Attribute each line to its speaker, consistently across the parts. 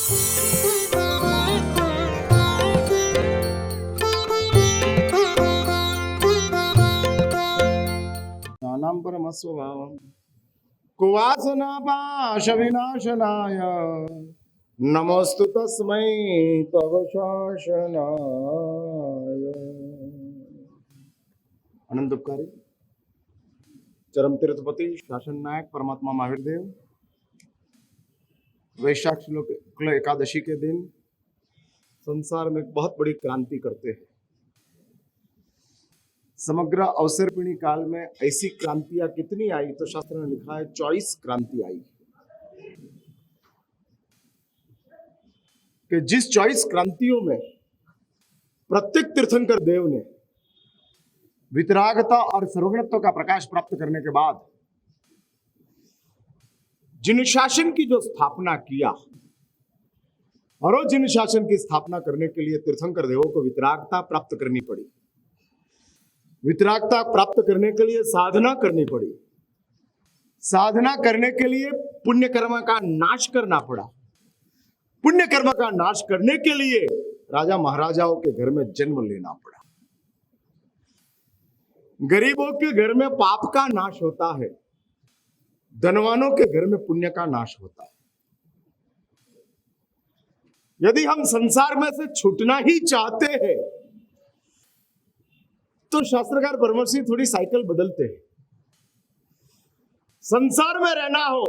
Speaker 1: ज्ञानां परमस्वभावं कुवासनापाशविनाशनाय नमोस्तु तस्मै तव शासनाय। अनंत उपकारी चरम तीर्थपति शासन नायक परमात्मा महावीर देव वैशाख शुक्ल एकादशी के दिन संसार में बहुत बड़ी क्रांति करते हैं। समग्र अवसरपीणी काल में ऐसी क्रांतियां कितनी आई तो शास्त्र ने लिखा है 24 क्रांति आई कि जिस 24 क्रांतियों में प्रत्येक तीर्थंकर देव ने वितरागता और सर्वज्ञत्व का प्रकाश प्राप्त करने के बाद जिन शासन की जो स्थापना किया और वो जिन शासन की स्थापना करने के लिए तीर्थंकर देवों को वितरागता प्राप्त करनी पड़ी। वितरागता प्राप्त करने के लिए साधना करनी पड़ी। साधना करने के लिए पुण्य कर्म का नाश करना पड़ा। पुण्य कर्म का नाश करने के लिए राजा महाराजाओं के घर में जन्म लेना पड़ा। गरीबों के घर में पाप का नाश होता है, धनवानों के घर में पुण्य का नाश होता है। यदि हम संसार में से छूटना ही चाहते हैं तो शास्त्रकार परमर्षि थोड़ी साइकिल बदलते हैं। संसार में रहना हो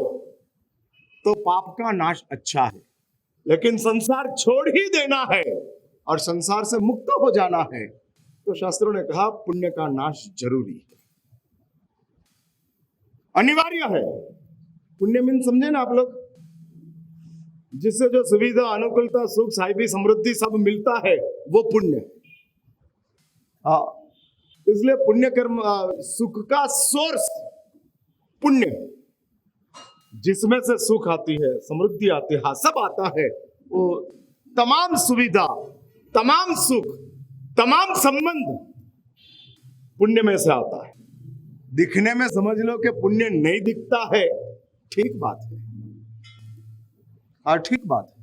Speaker 1: तो पाप का नाश अच्छा है, लेकिन संसार छोड़ ही देना है और संसार से मुक्त हो जाना है तो शास्त्रों ने कहा पुण्य का नाश जरूरी है, अनिवार्य है। पुण्य मीन समझे ना आप लोग, जिससे जो सुविधा, अनुकूलता, सुख, साहिबी, समृद्धि सब मिलता है वो पुण्य। इसलिए पुण्य कर्म सुख का सोर्स पुण्य, जिसमें से सुख आती है, समृद्धि आती है, सब आता है। वो तमाम सुविधा, तमाम सुख, तमाम संबंध पुण्य में से आता है। दिखने में समझ लो कि पुण्य नहीं दिखता है, ठीक बात है। हाँ, ठीक बात है।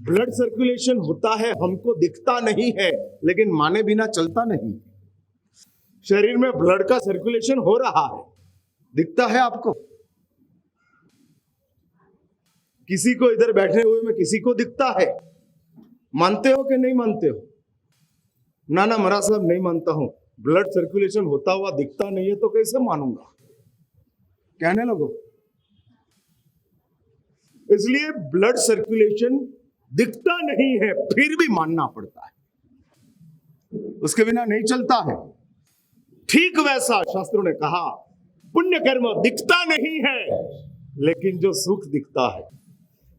Speaker 1: ब्लड सर्कुलेशन होता है, हमको दिखता नहीं है, लेकिन माने बिना चलता नहीं। शरीर में ब्लड का सर्कुलेशन हो रहा है, दिखता है आपको? किसी को इधर बैठे हुए में किसी को दिखता है? मानते हो कि नहीं मानते हो? ना ना मरा साहब नहीं मानता हूं, ब्लड सर्कुलेशन होता हुआ दिखता नहीं है तो कैसे मानूंगा, कहने लगो। इसलिए ब्लड सर्कुलेशन दिखता नहीं है फिर भी मानना पड़ता है, उसके बिना नहीं चलता है। ठीक वैसा शास्त्रों ने कहा पुण्य कर्म दिखता नहीं है, लेकिन जो सुख दिखता है,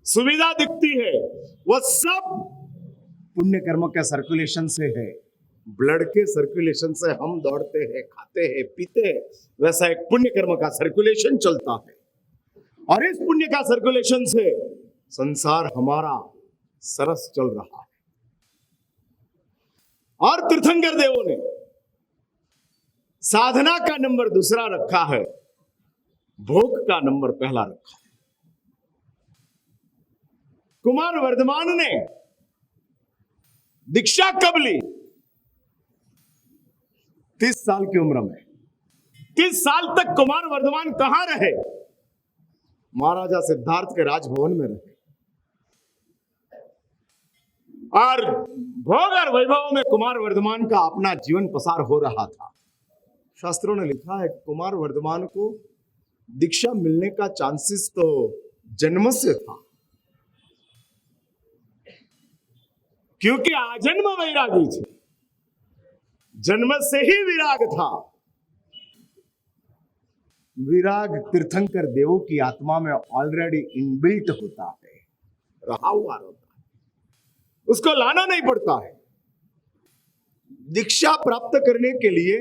Speaker 1: सुविधा दिखती है, वह सब पुण्य कर्म के सर्कुलेशन से है। ब्लड के सर्कुलेशन से हम दौड़ते हैं, खाते हैं, पीते हैं, वैसा एक पुण्य कर्म का सर्कुलेशन चलता है। और इस पुण्य का सर्कुलेशन से संसार हमारा सरस चल रहा है। और तीर्थंकर देवों ने साधना का नंबर दूसरा रखा है, भोग का नंबर पहला रखा है। कुमार वर्धमान ने दीक्षा कब ली? 30 साल की उम्र में। 30 साल तक कुमार वर्धमान कहां रहे? महाराजा सिद्धार्थ के राजभवन में रहे। और भोग और वैभव में कुमार वर्धमान का अपना जीवन पसार हो रहा था। शास्त्रों ने लिखा है कुमार वर्धमान को दीक्षा मिलने का चांसेस तो जन्म से था, क्योंकि आजन्म वैरागी थे, जन्म से ही विराग था। विराग तीर्थंकर देवों की आत्मा में ऑलरेडी इनबिल्ट होता है, रहा हुआ होता है, उसको लाना नहीं पड़ता है। दीक्षा प्राप्त करने के लिए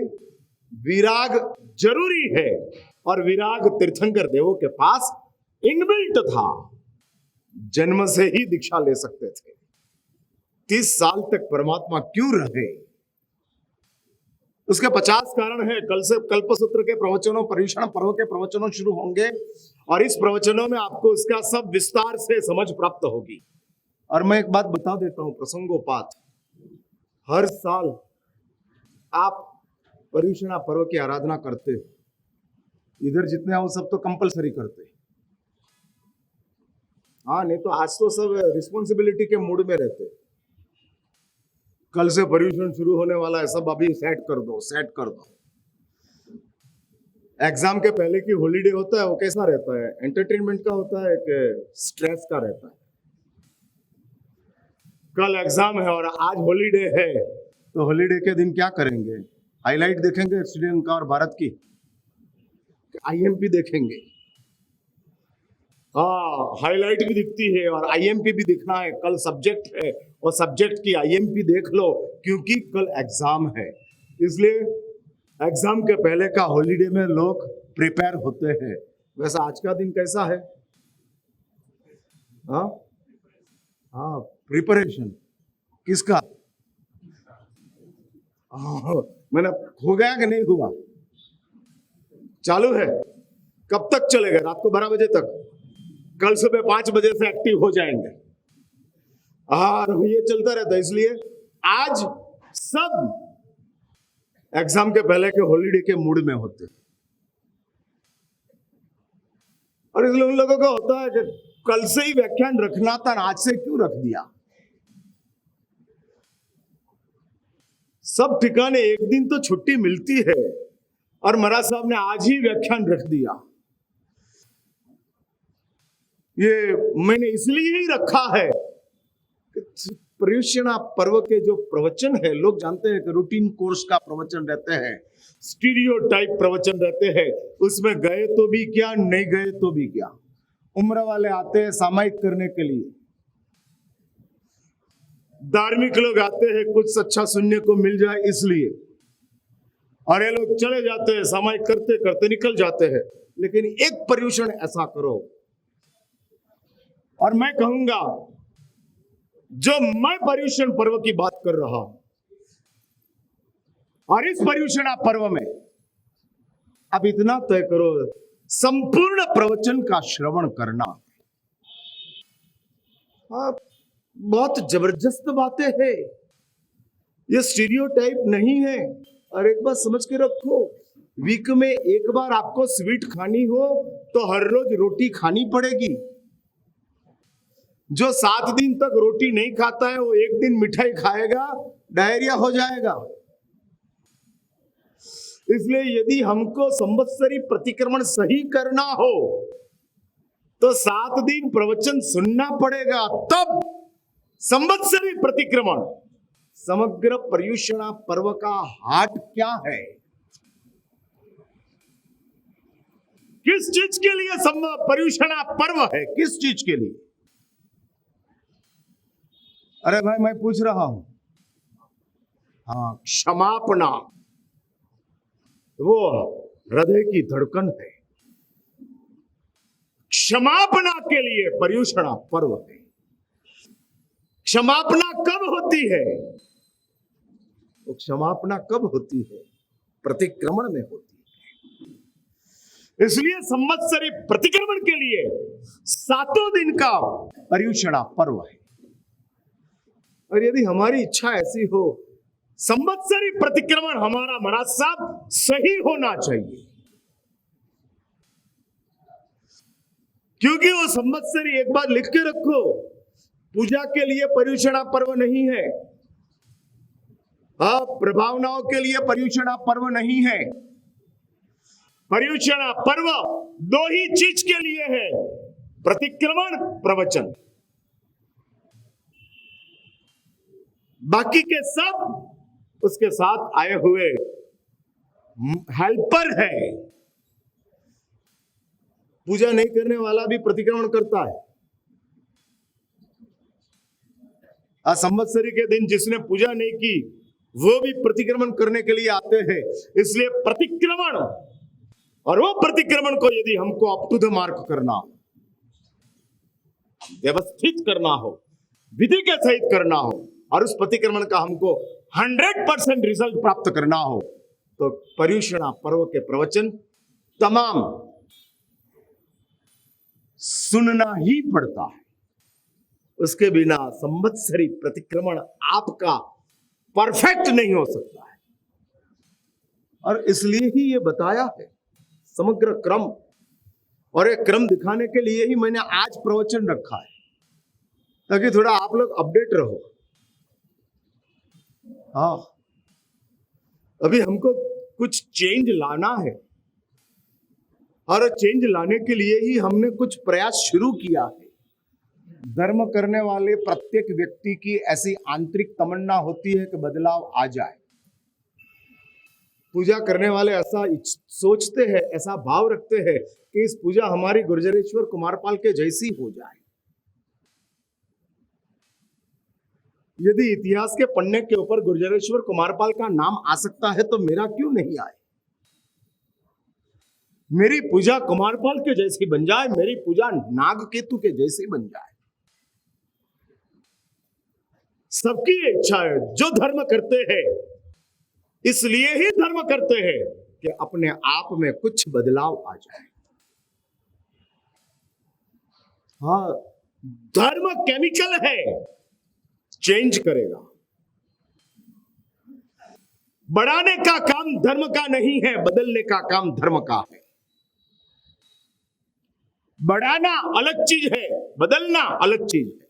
Speaker 1: विराग जरूरी है, और विराग तीर्थंकर देवों के पास इनबिल्ट था, जन्म से ही दीक्षा ले सकते थे। 30 साल तक परमात्मा क्यों रहे? उसके 50 कारण है। कल से कल्पसूत्र के प्रवचनों, परीक्षण पर्व के प्रवचनों शुरू होंगे और इस प्रवचनों में आपको इसका सब विस्तार से समझ प्राप्त होगी। और मैं एक बात बता देता हूं प्रसंगोपात, हर साल आप पर्युषणा पर्व की आराधना करते हो, इधर जितने आओ सब तो कंपलसरी करते हैं। हाँ, नहीं तो आज तो सब रिस्पॉन्सिबिलिटी के मूड में रहते। कल से पर्युषण शुरू होने वाला है, सब अभी सेट कर दो, सेट कर दो। एग्जाम के पहले की हॉलीडे होता है, वो कैसा रहता है? एंटरटेनमेंट का होता है कि स्ट्रेस का रहता है? कल एग्जाम है और आज हॉलीडे है, तो हॉलीडे के दिन क्या करेंगे? हाईलाइट देखेंगे स्टूडेंट का और भारत की, आईएमपी देखेंगे। हाँ, हाईलाइट भी दिखती है और आईएमपी भी दिखना है। कल सब्जेक्ट है और सब्जेक्ट की आईएमपी देख लो, क्योंकि कल एग्जाम है। इसलिए एग्जाम के पहले का हॉलीडे में लोग प्रिपेयर होते हैं। वैसा आज का दिन कैसा है? हाँ हाँ, प्रिपरेशन किसका? मैंने हो गया कि नहीं हुआ? चालू है। कब तक चलेगा? रात को 12 बजे तक। कल सुबह 5 बजे से एक्टिव हो जाएंगे। ये चलता रहता है। इसलिए आज सब एग्जाम के पहले के हॉलीडे के मूड में होते, और इसलिए उन लोगों को होता है कि कल से ही व्याख्यान रखना था, आज से क्यों रख दिया? सब ठिकाने एक दिन तो छुट्टी मिलती है, और महाराज साहब ने आज ही व्याख्यान रख दिया। ये मैंने इसलिए ही रखा है कि पर्युषणा पर्व के जो प्रवचन है, लोग जानते हैं कि रूटीन कोर्स का प्रवचन रहते हैं, स्टीरियोटाइप प्रवचन रहते हैं। उसमें गए तो भी क्या, नहीं गए तो भी क्या। उम्र वाले आते हैं सामायिक करने के लिए, धार्मिक लोग आते हैं कुछ अच्छा सुनने को मिल जाए इसलिए, और ये लोग चले जाते हैं, सामायिक करते करते निकल जाते हैं। लेकिन एक पर्युषण ऐसा करो, और मैं कहूंगा जो मैं पर्युषण पर्व की बात कर रहा हूं, और इस पर्युषणा पर्व में अब इतना तय करो, संपूर्ण प्रवचन का श्रवण करना। बहुत जबरदस्त बातें हैं, ये स्टीरियोटाइप नहीं है। और एक बात समझ के रखो, वीक में एक बार आपको स्वीट खानी हो तो हर रोज रोटी खानी पड़ेगी। जो 7 दिन तक रोटी नहीं खाता है, वो एक दिन मिठाई खाएगा, डायरिया हो जाएगा। इसलिए यदि हमको संवत्सरी प्रतिक्रमण सही करना हो तो 7 दिन प्रवचन सुनना पड़ेगा, तब संवत्सरी प्रतिक्रमण। समग्र पर्युषणा पर्व का हार्ट क्या है? किस चीज के लिए पर्युषणा पर्व है? किस चीज के लिए? अरे भाई, मैं पूछ रहा हूं। हाँ, क्षमापना, वो हृदय की धड़कन है। क्षमापना के लिए पर्युषणा पर्व है। क्षमापना कब होती है? तो क्षमापना कब होती है? प्रतिक्रमण में होती है। इसलिए संवत्सरी प्रतिक्रमण के लिए 7 दिन का पर्युषणा पर्व है। और यदि हमारी इच्छा ऐसी हो, संवत्सरी प्रतिक्रमण हमारा महाराज साहब सही होना चाहिए, क्योंकि वो संवत्सरी, एक बार लिख के रखो, पूजा के लिए पर्युषणा पर्व नहीं है, प्रभावनाओं के लिए पर्युषणा पर्व नहीं है। पर्युषणा पर्व 2 ही चीज के लिए है, प्रतिक्रमण, प्रवचन। बाकी के सब उसके साथ आए हुए हेल्पर है। पूजा नहीं करने वाला भी प्रतिक्रमण करता है। संवत्सरी के दिन जिसने पूजा नहीं की, वो भी प्रतिक्रमण करने के लिए आते हैं। इसलिए प्रतिक्रमण, और वो प्रतिक्रमण को यदि हमको अप टू द मार्क करना हो, व्यवस्थित करना हो, विधि के सहित करना हो, और उस प्रतिक्रमण का हमको 100% रिजल्ट प्राप्त करना हो, तो पर्युषणा पर्व के प्रवचन तमाम सुनना ही पड़ता है। उसके बिना संवत्सरी प्रतिक्रमण आपका परफेक्ट नहीं हो सकता है। और इसलिए ही ये बताया है समग्र क्रम, और एक क्रम दिखाने के लिए ही मैंने आज प्रवचन रखा है, ताकि थोड़ा आप लोग अपडेट रहो। हाँ, अभी हमको कुछ चेंज लाना है, और चेंज लाने के लिए ही हमने कुछ प्रयास शुरू किया है। धर्म करने वाले प्रत्येक व्यक्ति की ऐसी आंतरिक तमन्ना होती है कि बदलाव आ जाए। पूजा करने वाले ऐसा सोचते हैं, ऐसा भाव रखते हैं कि इस पूजा हमारी गुर्जरेश्वर कुमारपाल के जैसी हो जाए। यदि इतिहास के पन्ने के ऊपर गुर्जरेश्वर कुमारपाल का नाम आ सकता है तो मेरा क्यों नहीं आए? मेरी पूजा कुमारपाल के जैसी बन जाए, मेरी पूजा नागकेतु के जैसी बन जाए। सबकी इच्छा है, जो धर्म करते हैं इसलिए ही धर्म करते हैं कि अपने आप में कुछ बदलाव आ जाए। हाँ, धर्म केमिकल है, चेंज करेगा। बढ़ाने का काम धर्म का नहीं है, बदलने का काम धर्म का है। बढ़ाना अलग चीज है, बदलना अलग चीज है।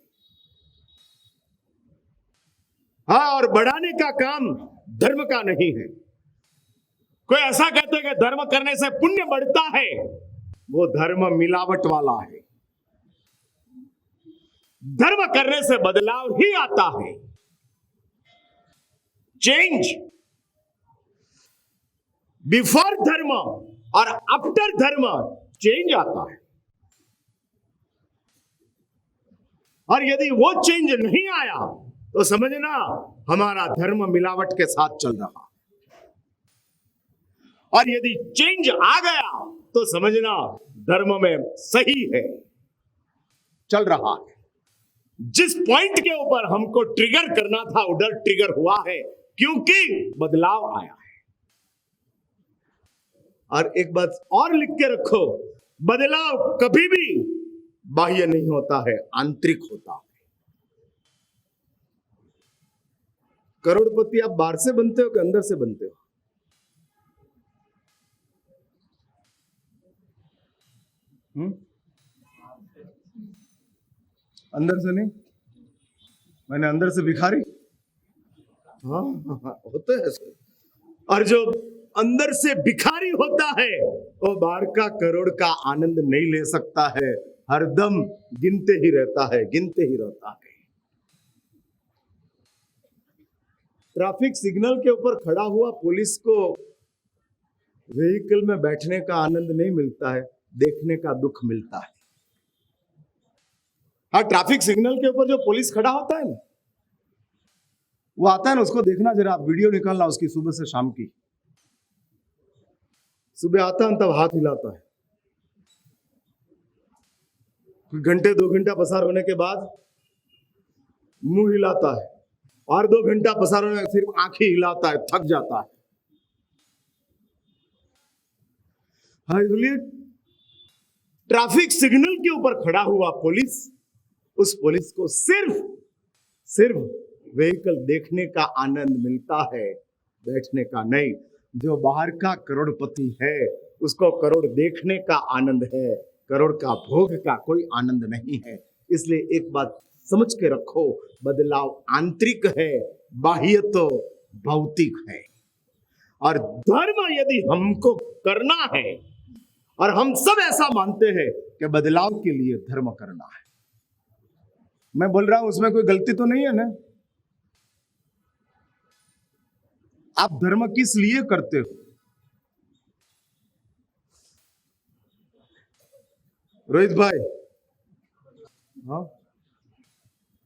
Speaker 1: हाँ, और बढ़ाने का काम धर्म का नहीं है। कोई ऐसा कहते हैं कि धर्म करने से पुण्य बढ़ता है, वो धर्म मिलावट वाला है। धर्म करने से बदलाव ही आता है, चेंज। बिफोर धर्म और आफ्टर धर्म चेंज आता है। और यदि वो चेंज नहीं आया तो समझना हमारा धर्म मिलावट के साथ चल रहा। और यदि चेंज आ गया तो समझना धर्म में सही है, चल रहा है। जिस पॉइंट के ऊपर हमको ट्रिगर करना था उधर ट्रिगर हुआ है, क्योंकि बदलाव आया है। और एक बात और लिख के रखो, बदलाव कभी भी बाह्य नहीं होता है, आंतरिक होता है। करोड़पति आप बाहर से बनते हो कि अंदर से बनते हो? अंदर से नहीं, मैंने अंदर से भिखारी। हाँ, होते हैं। और जो अंदर से भिखारी होता है वो बाहर का करोड़ का आनंद नहीं ले सकता है, हरदम गिनते ही रहता है, गिनते ही रहता है। ट्रैफिक सिग्नल के ऊपर खड़ा हुआ पुलिस को व्हीकल में बैठने का आनंद नहीं मिलता है, देखने का दुख मिलता है। हाँ, ट्रैफिक सिग्नल के ऊपर जो पुलिस खड़ा होता है ना, वो आता है ना, उसको देखना जरा, वीडियो निकालना उसकी सुबह से शाम की। सुबह आता है तब हाथ हिलाता है, घंटे 2 घंटा पसार होने के बाद मुंह हिलाता है, और 2 घंटा पसार होने सिर्फ आंखें हिलाता है, थक जाता है। हाँ, इसलिए ट्रैफिक सिग्नल के ऊपर खड़ा हुआ पुलिस, उस पुलिस को सिर्फ व्हीकल देखने का आनंद मिलता है, बैठने का नहीं। जो बाहर का करोड़पति है उसको करोड़ देखने का आनंद है, करोड़ का भोग का कोई आनंद नहीं है। इसलिए एक बात समझ के रखो, बदलाव आंतरिक है, बाह्य तो भौतिक है। और धर्म यदि हमको करना है, और हम सब ऐसा मानते हैं कि बदलाव के लिए धर्म करना है, मैं बोल रहा हूं उसमें कोई गलती तो नहीं है ना? आप धर्म किस लिए करते हो? रोहित भाई, हाँ,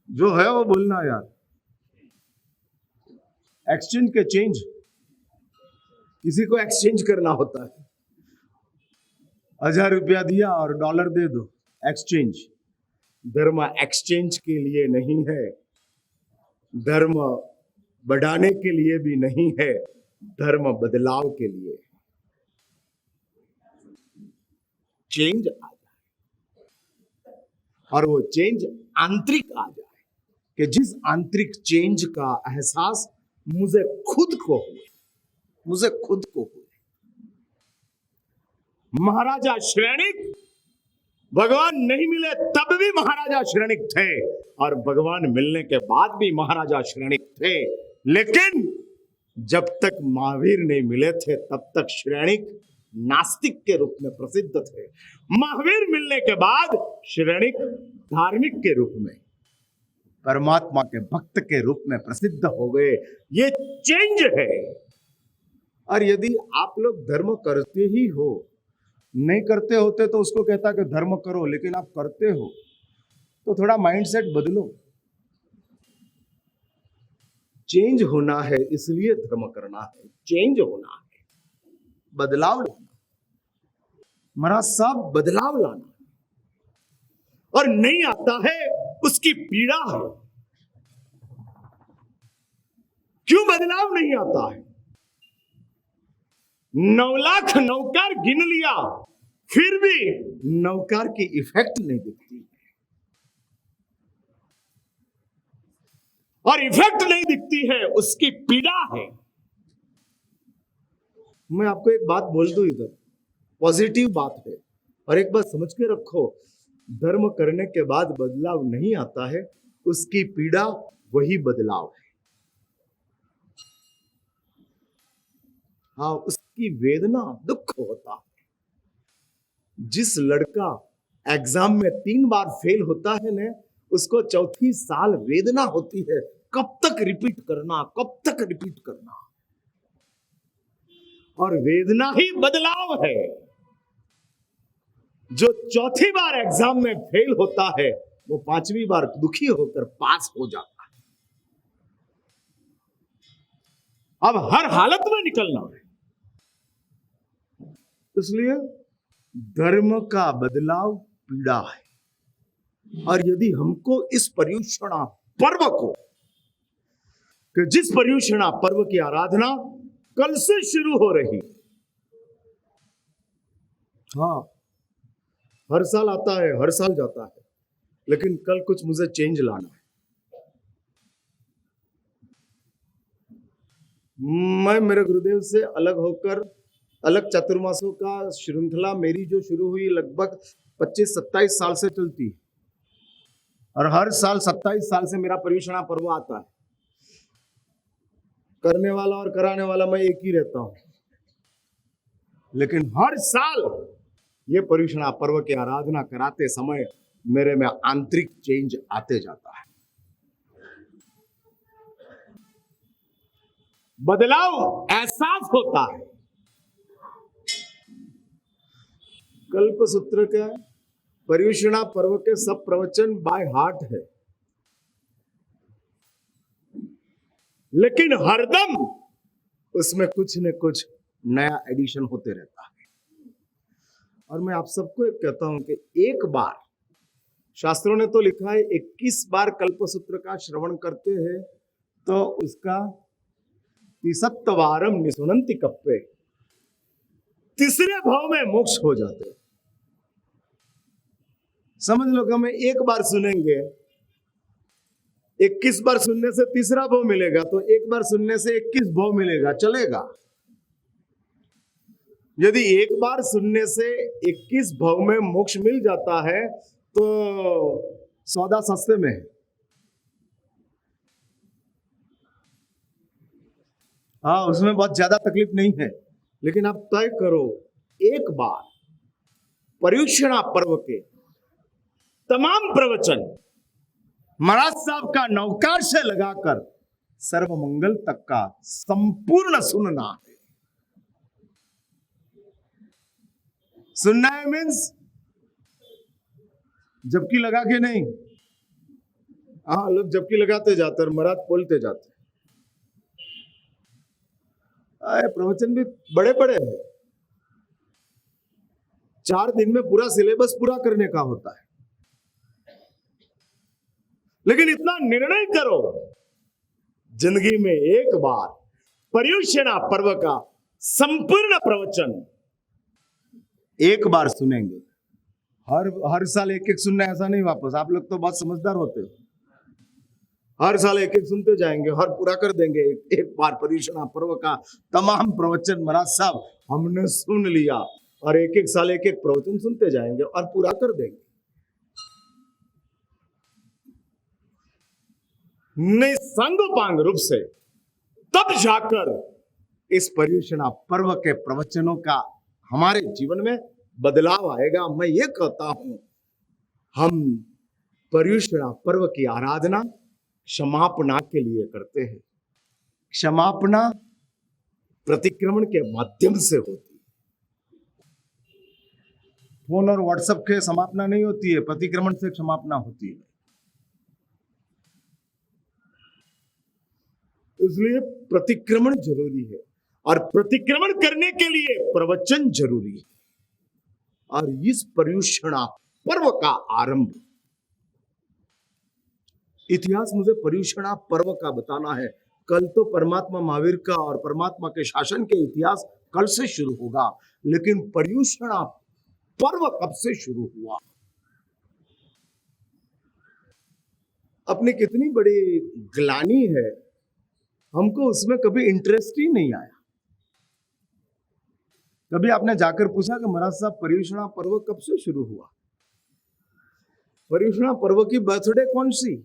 Speaker 1: जो है वो बोलना यार। एक्सचेंज के चेंज, किसी को एक्सचेंज करना होता है। 1000 रुपया दिया और डॉलर दे दो, एक्सचेंज। धर्म एक्सचेंज के लिए नहीं है, धर्म बढ़ाने के लिए भी नहीं है, धर्म बदलाव के लिए। चेंज आ जाए। और वो चेंज आंतरिक आ जाए, कि जिस आंतरिक चेंज का एहसास मुझे खुद को हुए। महाराजा श्रेणिक भगवान नहीं मिले तब भी महाराजा श्रेणिक थे, और भगवान मिलने के बाद भी महाराजा श्रेणिक थे। लेकिन जब तक महावीर नहीं मिले थे तब तक श्रेणिक नास्तिक के रूप में प्रसिद्ध थे। महावीर मिलने के बाद श्रेणिक धार्मिक के रूप में, परमात्मा के भक्त के रूप में प्रसिद्ध हो गए। ये चेंज है। और यदि आप लोग धर्म करते ही हो, नहीं करते होते तो उसको कहता कि धर्म करो, लेकिन आप करते हो तो थोड़ा माइंडसेट बदलो। चेंज होना है, इसलिए धर्म करना है। चेंज होना है, बदलाव लाना। महाराज साहब बदलाव लाना, और नहीं आता है उसकी पीड़ा है। क्यों बदलाव नहीं आता है? 9 लाख नौकर गिन लिया, फिर भी नौकर की इफेक्ट नहीं दिखती, और इफेक्ट नहीं दिखती है, उसकी पीड़ा है। मैं आपको एक बात बोल दूं, इधर पॉजिटिव बात है, और एक बात समझ के रखो, धर्म करने के बाद बदलाव नहीं आता है, उसकी पीड़ा वही बदलाव है। हाँ, उसकी वेदना दुख होता है। जिस लड़का एग्जाम में 3 बार फेल होता है ना, उसको चौथी साल वेदना होती है, कब तक रिपीट करना, कब तक रिपीट करना। और वेदना ही बदलाव है। जो चौथी बार एग्जाम में फेल होता है, वो 5वीं बार दुखी होकर पास हो जाता है। अब हर हालत में निकलना है। इसलिए धर्म का बदलाव पीड़ा है। और यदि हमको इस पर्युषणा पर्व को, कि जिस पर्युषणा पर्व की आराधना कल से शुरू हो रही, हाँ, हर साल आता है, हर साल जाता है, लेकिन कल कुछ मुझे चेंज लाना है। मैं मेरे गुरुदेव से अलग होकर, अलग चतुर्मासों का श्रृंखला मेरी जो शुरू हुई लगभग 25-27 साल से चलती है, और हर साल 27 साल से मेरा पर्युषणा पर्व आता है। करने वाला और कराने वाला मैं एक ही रहता हूं, लेकिन हर साल ये पर्युषणा पर्व की आराधना कराते समय मेरे में आंतरिक चेंज आते जाता है। बदलाव एहसास होता है। कल्पसूत्र का पर्युषणा पर्व के सब प्रवचन बाय हार्ट है, लेकिन हरदम उसमें कुछ न कुछ नया एडिशन होते रहता है। और मैं आप सबको एक कहता हूं कि एक बार, शास्त्रों ने तो लिखा है 21 बार कल्पसूत्र का श्रवण करते हैं तो उसका 30 वारम निसुनंति कप्पे, तीसरे भाव में मोक्ष हो जाते हैं। समझ लो कि हमें एक बार सुनेंगे, 21 बार सुनने से तीसरा भाव मिलेगा, तो एक बार सुनने से 21 भाव मिलेगा, चलेगा। यदि एक बार सुनने से 21 भाव में मोक्ष मिल जाता है तो सौदा सस्ते में है। हाँ, उसमें बहुत ज्यादा तकलीफ नहीं है। लेकिन आप तय करो, एक बार पर्युषणा पर्व के तमाम प्रवचन महाराज साहब का नौकार से लगाकर सर्वमंगल तक का संपूर्ण सुनना है। सुनना है मीन्स जबकि लगा के नहीं। हाँ, लोग जबकि लगाते जाते और महाराज बोलते जाते। प्रवचन भी बड़े बड़े हैं, 4 दिन में पूरा सिलेबस पूरा करने का होता है। लेकिन इतना निर्णय करो, जिंदगी में एक बार पर्युषणा पर्व का संपूर्ण प्रवचन एक बार सुनेंगे, हर साल एक एक सुनना ऐसा नहीं वापस। आप लोग तो बहुत समझदार होते हो, हर साल एक एक सुनते जाएंगे और पूरा कर देंगे। एक बार पर्युषणा पर्व का तमाम प्रवचन महाराज साहब हमने सुन लिया, और एक एक साल एक एक प्रवचन सुनते जाएंगे और पूरा कर देंगे। निसंगोपांग रूप से तब जाकर इस पर्युषणा पर्व के प्रवचनों का हमारे जीवन में बदलाव आएगा। मैं ये कहता हूं, हम पर्युषणा पर्व की आराधना क्षमापना के लिए करते हैं। क्षमापना प्रतिक्रमण के माध्यम से होती है। फोन और व्हाट्सएप के क्षमापना नहीं होती है, प्रतिक्रमण से क्षमापना होती है। इसलिए प्रतिक्रमण जरूरी है, और प्रतिक्रमण करने के लिए प्रवचन जरूरी है। और इस पर्युषणा पर्व का आरंभ, इतिहास मुझे पर्युषणा पर्व का बताना है। कल तो परमात्मा महावीर का और परमात्मा के शासन के इतिहास कल से शुरू होगा, लेकिन पर्युषणा पर्व कब से शुरू हुआ? अपनी कितनी बड़ी ग्लानी है, हमको उसमें कभी इंटरेस्ट ही नहीं आया। कभी आपने जाकर पूछा कि महाराज साहब पर्युषणा पर्व कब से शुरू हुआ? पर्युषणा पर्व की बर्थडे कौन सी,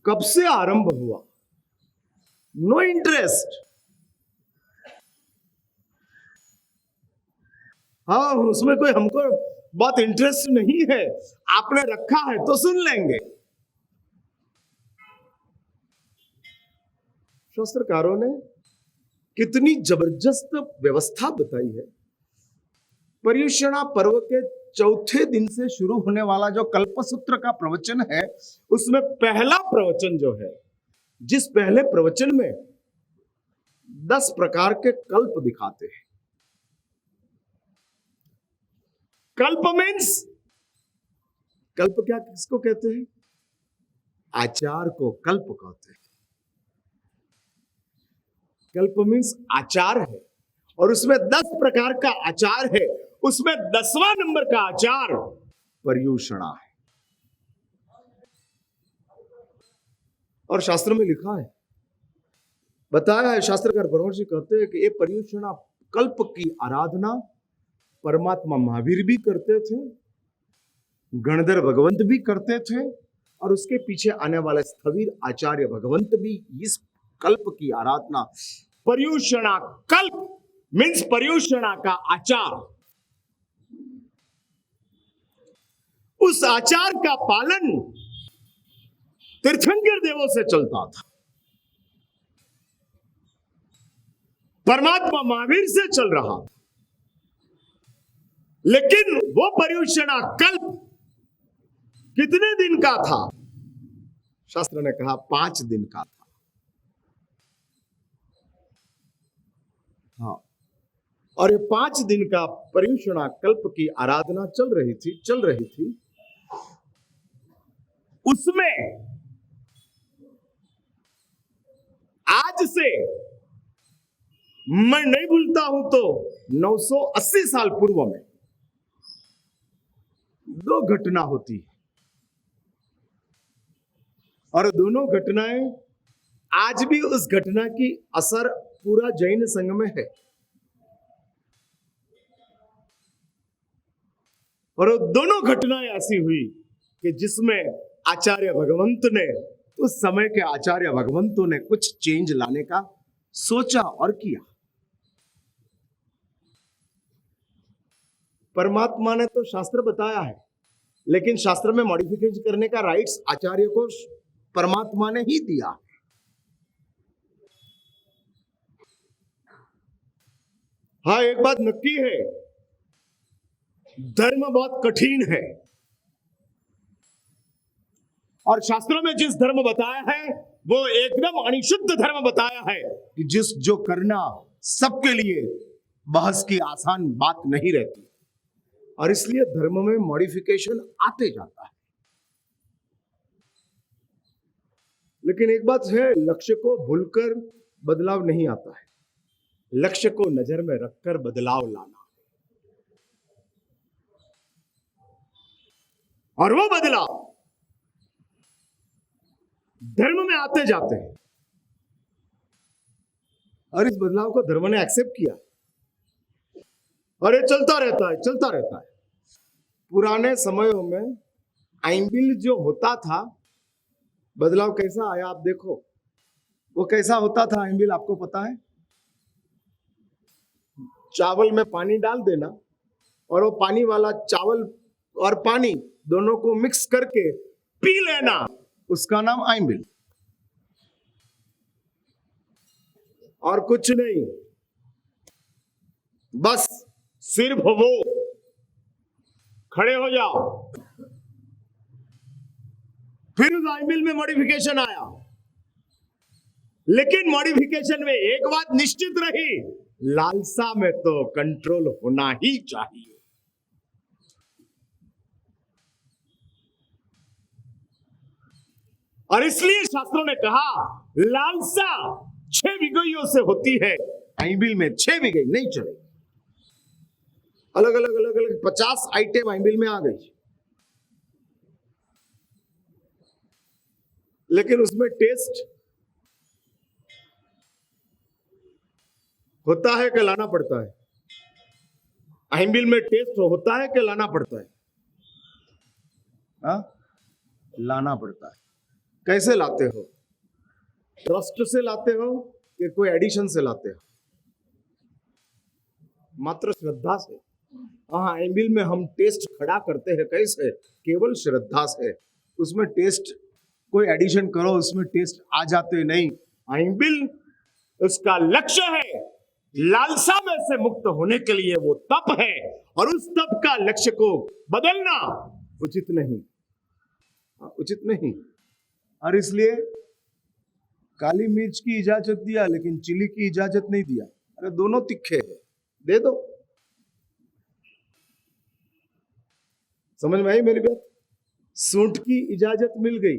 Speaker 1: कब से आरंभ हुआ? No interest. हाँ, उसमें कोई हमको बहुत इंटरेस्ट नहीं है, आपने रखा है तो सुन लेंगे। शास्त्रकारों ने कितनी जबरदस्त व्यवस्था बताई है। पर्युषणा पर्व के चौथे दिन से शुरू होने वाला जो कल्पसूत्र का प्रवचन है, उसमें पहला प्रवचन जो है, जिस पहले प्रवचन में 10 प्रकार के कल्प दिखाते हैं। कल्प मीन्स, कल्प क्या किसको कहते हैं? आचार को कल्प कहते हैं। कल्प मीन्स आचार है, और उसमें 10 प्रकार का आचार है। उसमें 10वां नंबर का आचार पर्युषणा है। और शास्त्र में लिखा है, बताया है, शास्त्रकार परमहंस जी कहते हैं कि ये पर्युषणा कल्प की आराधना परमात्मा महावीर भी करते थे, गणधर भगवंत भी करते थे, और उसके पीछे आने वाले स्थवीर आचार्य भगवंत भी इस कल्प की आराधना। पर्युषणा कल्प मीन्स पर्युषणा का आचार। उस आचार का पालन तीर्थंकर देवों से चलता था, परमात्मा महावीर से चल रहा था। लेकिन वो पर्युषणा कल्प कितने दिन का था? शास्त्र ने कहा 5 दिन का था। हाँ, और ये 5 दिन का पर्युषणा कल्प की आराधना चल रही थी। उसमें आज से मैं नहीं भूलता हूं तो 980 साल पूर्व में 2 घटना होती है, और दोनों घटनाएं आज भी उस घटना की असर पूरा जैन संघ में है। और दोनों घटनाएं ऐसी हुई कि जिसमें आचार्य भगवंत ने, उस समय के आचार्य भगवंतों ने कुछ चेंज लाने का सोचा और किया। परमात्मा ने तो शास्त्र बताया है, लेकिन शास्त्र में मॉडिफिकेशन करने का राइट्स आचार्य को परमात्मा ने ही दिया। हाँ, एक बात नक्की है, धर्म बहुत कठिन है, और शास्त्रों में जिस धर्म बताया है वो एकदम अनिषुद्ध धर्म बताया है कि जो करना सबके लिए बहस की आसान बात नहीं रहती, और इसलिए धर्म में मॉडिफिकेशन आते जाता है। लेकिन एक बात है, लक्ष्य को भूलकर बदलाव नहीं आता है, लक्ष्य को नजर में रखकर बदलाव लाना। और वो बदलाव धर्म में आते जाते हैं, और इस बदलाव को धर्म ने एक्सेप्ट किया और ये चलता रहता है, चलता रहता है। पुराने समयों में आइंबिल जो होता था, बदलाव कैसा आया आप देखो। वो कैसा होता था आइंबिल आपको पता है? चावल में पानी डाल देना और वो पानी वाला चावल और पानी दोनों को मिक्स करके पी लेना, उसका नाम आइंबिल। और कुछ नहीं, बस सिर्फ वो। खड़े हो जाओ। फिर उस आइंबिल में मॉडिफिकेशन आया, लेकिन मॉडिफिकेशन में एक बात निश्चित रही, लालसा में तो कंट्रोल होना ही चाहिए। और इसलिए शास्त्रों ने कहा लालसा 6 विगइयों से होती है, आइंबिल में 6 विगई नहीं चले। अलग अलग 50 आइटम आइंबिल में आ गई, लेकिन उसमें टेस्ट होता है कि लाना पड़ता है? आइंबिल में टेस्ट होता है कि लाना पड़ता है? लाना पड़ता है। कैसे लाते हो? ट्रस्ट से लाते हो कि कोई एडिशन से लाते हो? मात्र श्रद्धा से। हाँ, आइंबिल में हम टेस्ट खड़ा करते हैं कैसे? केवल श्रद्धा से। उसमें टेस्ट कोई एडिशन करो, उसमें टेस्ट आ जाते नहीं। आइंबिल उसका लक्ष्य है, लालसा में से मुक्त होने के लिए वो तप है, और उस तप का लक्ष्य को बदलना उचित नहीं, उचित नहीं। और इसलिए काली मिर्च की इजाजत दिया, लेकिन चिली की इजाजत नहीं दिया। अरे दोनों तिखे हैं, दे दो। समझ में आई मेरी बात? सूंठ की इजाजत मिल गई,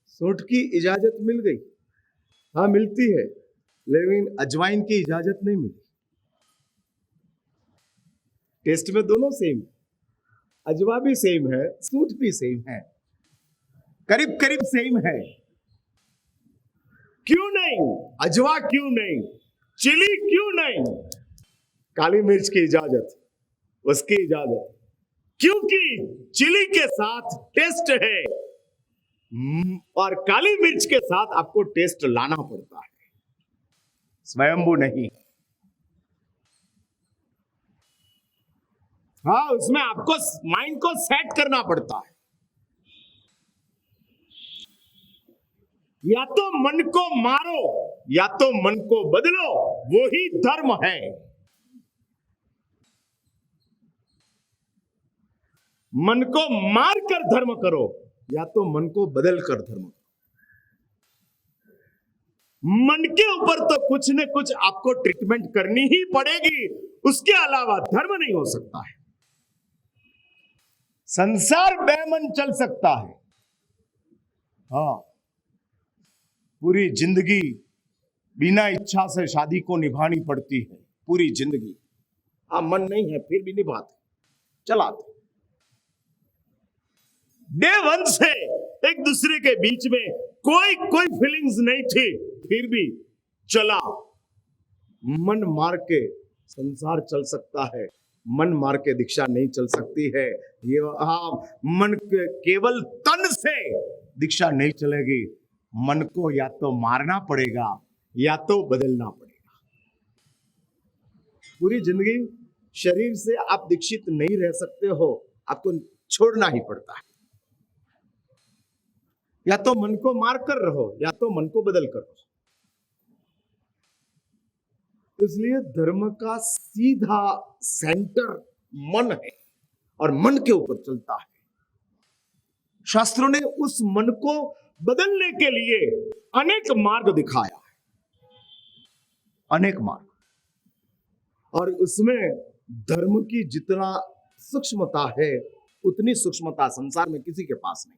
Speaker 1: सूंठ की इजाजत मिल गई, हाँ मिलती है, लेकिन अजवाइन की इजाजत नहीं मिली। टेस्ट में दोनों सेम, अजवा भी सेम है, सूंठ भी सेम है, करीब करीब सेम है। क्यों नहीं? अजवा क्यों नहीं? चिली क्यों नहीं? काली मिर्च की इजाजत, उसकी इजाजत, क्योंकि चिली के साथ टेस्ट है और काली मिर्च के साथ आपको टेस्ट लाना पड़ता है, स्वयंभू नहीं। हाँ, उसमें आपको माइंड को सेट करना पड़ता है। या तो मन को मारो या तो मन को बदलो, वो ही धर्म है। मन को मार कर धर्म करो या तो मन को बदल कर धर्म करो। मन के ऊपर तो कुछ न कुछ आपको ट्रीटमेंट करनी ही पड़ेगी, उसके अलावा धर्म नहीं हो सकता है। संसार बेमन चल सकता है, हाँ, पूरी जिंदगी बिना इच्छा से शादी को निभानी पड़ती है, पूरी जिंदगी। हाँ, मन नहीं है फिर भी निभाते, चलाते। डे 1 से एक दूसरे के बीच में कोई फीलिंग्स नहीं थी, फिर भी चला। मन मार के संसार चल सकता है, मन मार के दीक्षा नहीं चल सकती है। ये हाँ, मन के केवल तन से दीक्षा नहीं चलेगी, मन को या तो मारना पड़ेगा या तो बदलना पड़ेगा। पूरी जिंदगी शरीर से आप दीक्षित नहीं रह सकते हो, आपको छोड़ना ही पड़ता है। या तो मन को मार कर रहो या तो मन को बदल कर रहो। इसलिए धर्म का सीधा सेंटर मन है और मन के ऊपर चलता है। शास्त्रों ने उस मन को बदलने के लिए अनेक मार्ग दिखाया है, अनेक मार्ग। और उसमें धर्म की जितना सूक्ष्मता है, उतनी सूक्ष्मता संसार में किसी के पास नहीं।